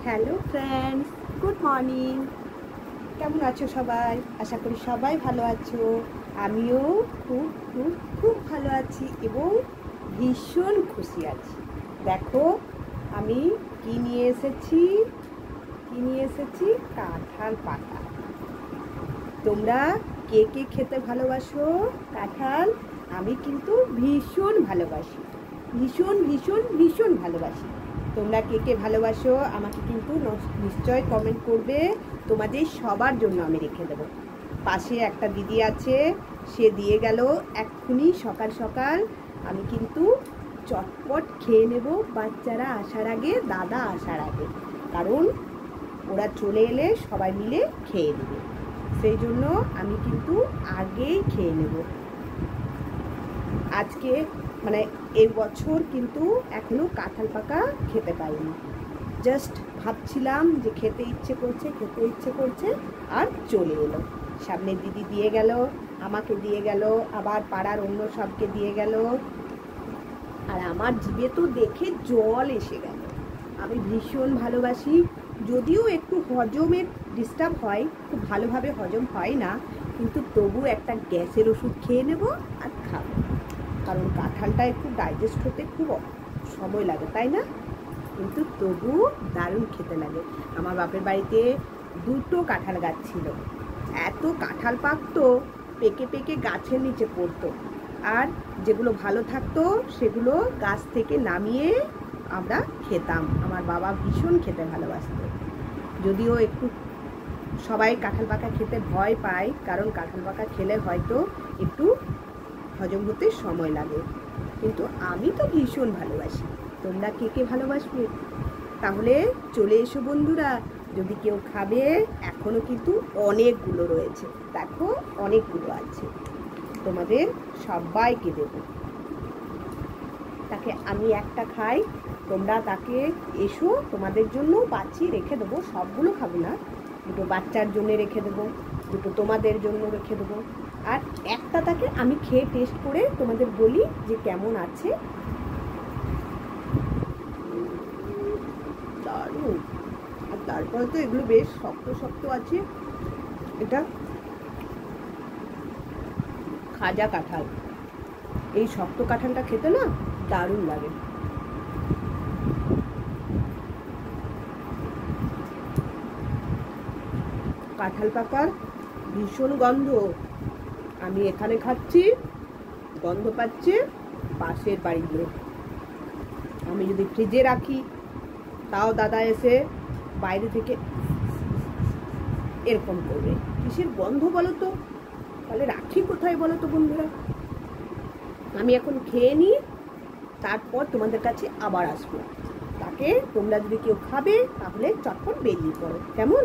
Hello friends, good morning. কেমন আছো সবাই? আশা করি সবাই ভালো আছো। আমিও খুব খুব খুব ভালো আছি এবং ভীষণ খুশি আছি। দেখো আমি কি নিয়ে এসেছি কাঁঠাল পাতা। তোমরা কে কে খেতে ভালোবাসো কাঁঠাল? আমি কিন্তু ভীষণ ভালোবাসি, ভীষণ ভীষণ ভীষণ ভালোবাসি। তোমরা কে কে ভালোবাসো আমাকে কিন্তু নিশ্চয় কমেন্ট করবে। তোমাদের সবার জন্য আমি রেখে দেবো। পাশে একটা দিদি আছে, সে দিয়ে গেল এক্ষুনি সকাল সকাল। আমি কিন্তু চটপট খেয়ে নেব, বাচ্চারা আসার আগে, দাদা আসার আগে, কারণ ওরা চলে এলে সবাই মিলে খেয়ে নেবে। সেই জন্য আমি কিন্তু আগেই খেয়ে নেব। আজকে মানে এই বছর কিন্তু এখনো কাঁঠাল পাকা খেতে পাইনি। জাস্ট ভাবছিলাম যে খেতে ইচ্ছে করছে আর চলে এলো। সামনে দিদি দিয়ে গেল, আমাকে দিয়ে গেল, আবার পাড়ার অন্য সবকে দিয়ে গেল, আর আমার জিভে তো দেখে জল এসে গেল। আমি ভীষণ ভালোবাসি, যদিও একটু হজমের ডিস্টার্ব হয়, খুব ভালোভাবে হজম হয় না, কিন্তু তবু একটা গ্যাসের ওষুধ খেয়ে নেব আর খাবো, কারণ কাঁঠালটা একটু ডাইজেস্ট হতে খুব সময় লাগে, তাই না? কিন্তু তবু দারুণ খেতে লাগে। আমার বাপের বাড়িতে 2টো কাঁঠাল গাছ ছিল, এত কাঁঠাল পাকতো, পেকে পেকে গাছের নিচে পড়তো, আর যেগুলো ভালো থাকতো সেগুলো গাছ থেকে নামিয়ে আমরা খেতাম। আমার বাবা ভীষণ খেতে ভালোবাসত, যদিও একটু সবাই কাঁঠাল পাকা খেতে ভয় পায়, কারণ কাঁঠাল পাকা খেলে হয়তো একটু হজম হতে সময় লাগে, কিন্তু আমি তো ভীষণ ভালোবাসি। তোমরা কে কে ভালোবাসবে? তাহলে চলে এসো বন্ধুরা, যদি কেউ খাবে। এখনো কিন্তু অনেকগুলো রয়েছে, দেখো অনেকগুলো আছে, তোমাদের সবাইকে দেব। তাকে আমি একটা খাই, তোমরা তাকে এসো, তোমাদের জন্য বাঁচিয়ে রেখে দেবো। সবগুলো খাবো না, 2টো বাচ্চার জন্য রেখে দেবো, 2টো তোমাদের জন্য রেখে দেবো, আর একটা তাকে আমি খেয়ে টেস্ট করে তোমাদের বলি যে কেমন আছে। দারুণ। আর তারপরে তো এগুলো বেশ শক্ত শক্ত আছে। এটা খাজা কাঁঠাল, এই শক্ত কাঁঠালটা খেতে না দারুণ লাগে। কাঁঠাল পাকার ভীষণ গন্ধ, আমি এখানে খাচ্ছি, গন্ধ পাচ্ছে পাশের বাড়িগুলো। আমি যদি ফ্রিজে রাখি, তাও দাদা এসে বাইরে থেকে এরকম করবে। কিসের গন্ধ বলো তো? তাহলে রাখি কোথায় বলো তো বন্ধুরা? আমি এখন খেয়ে নিই, তারপর তোমাদের কাছে আবার আসবো। তাকে তোমরা যদি কেউ খাবে তাহলে চটপট বেরিয়ে পড়ো, কেমন?